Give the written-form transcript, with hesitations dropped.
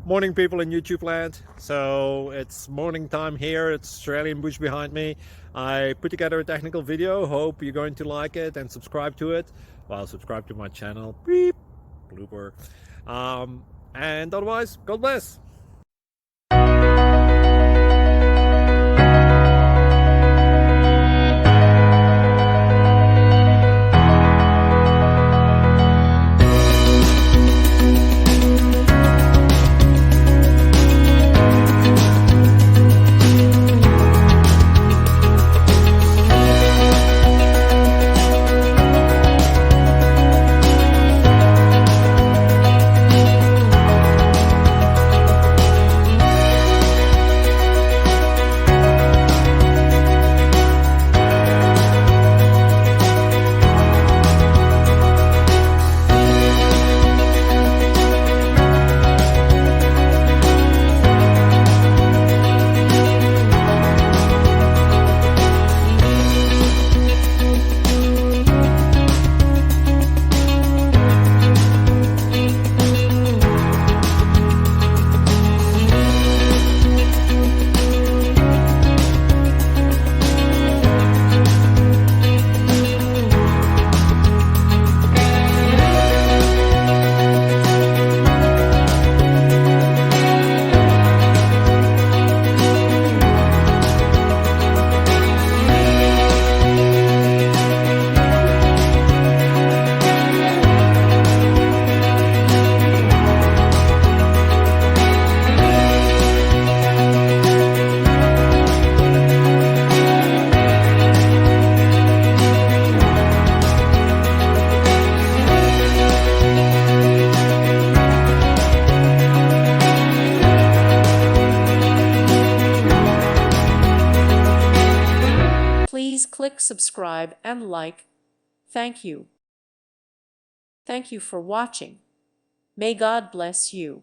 Morning, people in YouTube land. So it's morning time here. It's Australian bush behind me. I put together a technical video. Hope you're going to like it and subscribe to it. Well, subscribe to my channel. Beep, blooper. And otherwise, God bless. Please click subscribe and like. Thank you. Thank you for watching. May God bless you.